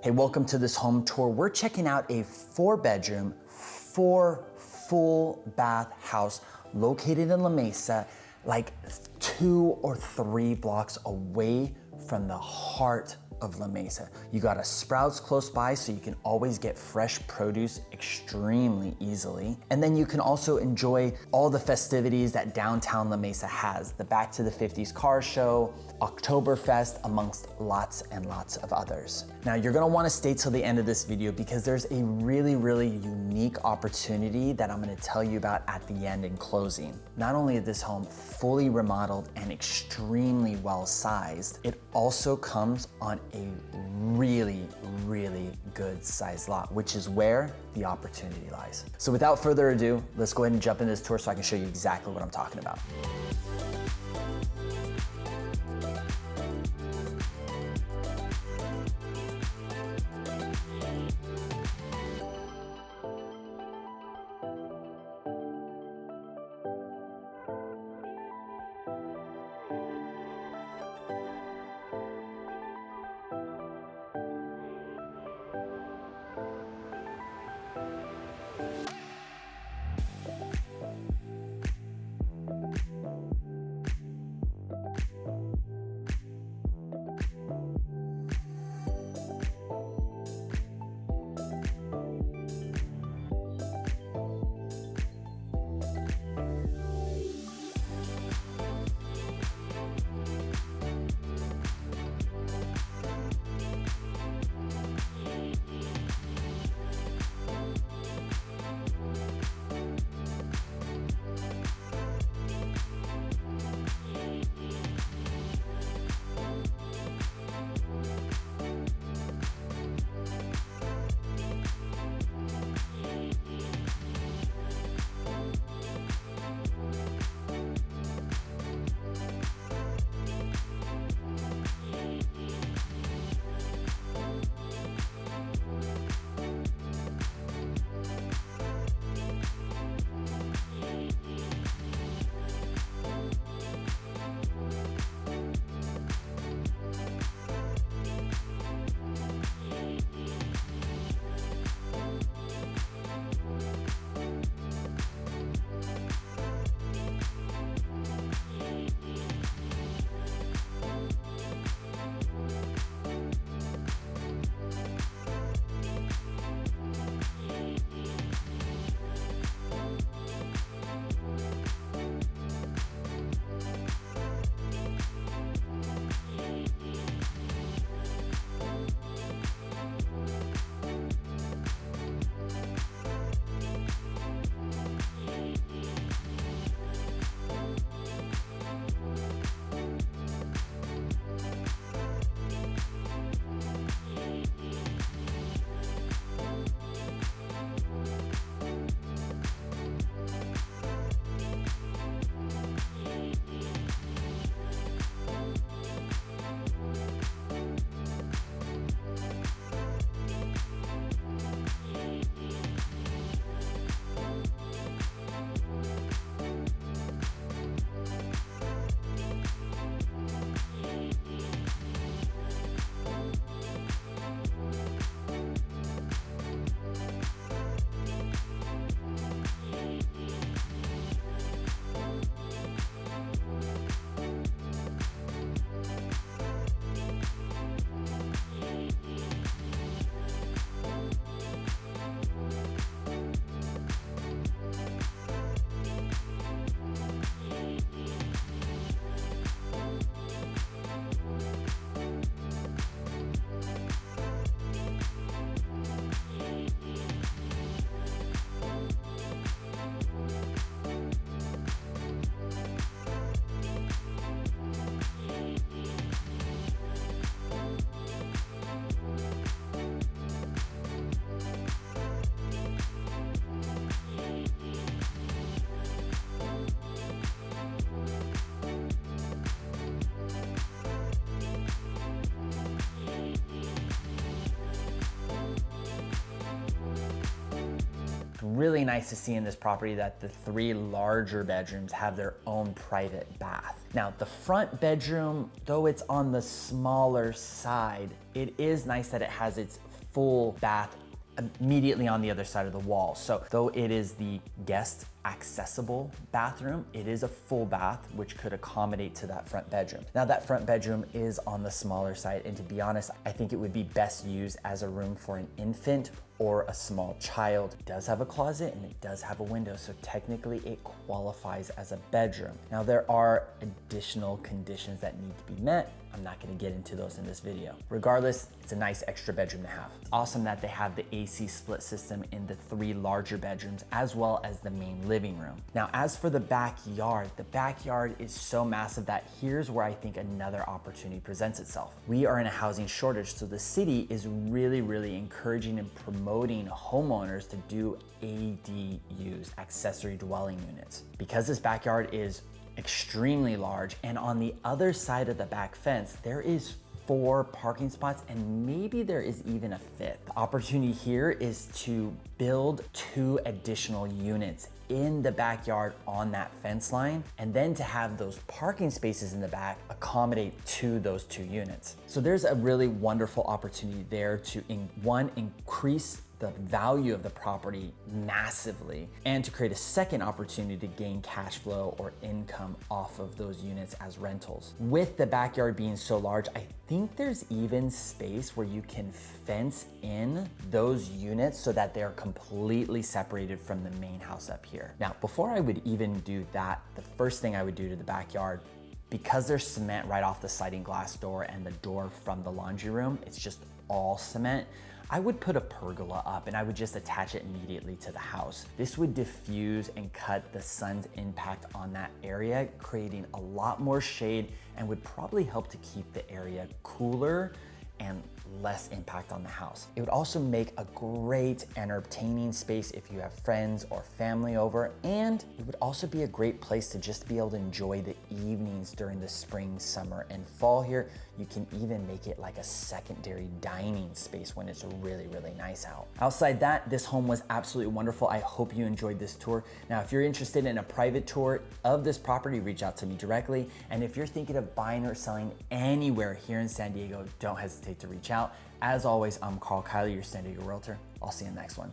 Hey, welcome to this home tour. We're checking out a 4-bedroom, 4 full bath house located in La Mesa, like 2 or 3 blocks away from the heart of La Mesa. You got a Sprouts close by, so you can always get fresh produce extremely easily. And then you can also enjoy all the festivities that downtown La Mesa has. The Back to the 50s car show, Oktoberfest, amongst lots and lots of others. Now you're gonna wanna stay till the end of this video because there's a really, really unique opportunity that I'm gonna tell you about at the end in closing. Not only is this home fully remodeled and extremely well sized, it also comes on a really, really good sized lot, which is where the opportunity lies. So without further ado, let's go ahead and jump into this tour so I can show you exactly what I'm talking about. Really nice to see in this property that the 3 larger bedrooms have their own private bath. Now, the front bedroom, though it's on the smaller side, it is nice that it has its full bath immediately on the other side of the wall. So though it is the guest accessible bathroom, it is a full bath, which could accommodate to that front bedroom. Now that front bedroom is on the smaller side, and to be honest, I think it would be best used as a room for an infant or a small child. It does have a closet and it does have a window, so technically it qualifies as a bedroom. Now there are additional conditions that need to be met. I'm not gonna get into those in this video. Regardless, it's a nice extra bedroom to have. It's awesome that they have the AC split system in the 3 larger bedrooms as well as the main living room. Now, as for the backyard is so massive that here's where I think another opportunity presents itself. We are in a housing shortage, so the city is really encouraging and promoting homeowners to do ADUs, accessory dwelling units. Because this backyard is extremely large, and on the other side of the back fence, there is 4 parking spots, and maybe there is even a 5th. The opportunity here is to build 2 additional units in the backyard on that fence line, and then to have those parking spaces in the back accommodate to those 2 units. So there's a really wonderful opportunity there to increase the value of the property massively, and to create a second opportunity to gain cash flow or income off of those units as rentals. With the backyard being so large, I think there's even space where you can fence in those units so that they're completely separated from the main house up here. Now, before I would even do that, the first thing I would do to the backyard, because there's cement right off the sliding glass door and the door from the laundry room, it's just all cement, I would put a pergola up and I would just attach it immediately to the house. This would diffuse and cut the sun's impact on that area, creating a lot more shade, and would probably help to keep the area cooler and less impact on the house. It would also make a great entertaining space if you have friends or family over, and it would also be a great place to just be able to enjoy the evenings during the spring, summer, and fall here. You can even make it like a secondary dining space when it's really nice out. Outside that, this home was absolutely wonderful. I hope you enjoyed this tour. Now, if you're interested in a private tour of this property, reach out to me directly. And if you're thinking of buying or selling anywhere here in San Diego, don't hesitate to reach out. As always, I'm Karl, your San Diego Realtor. I'll see you in the next one.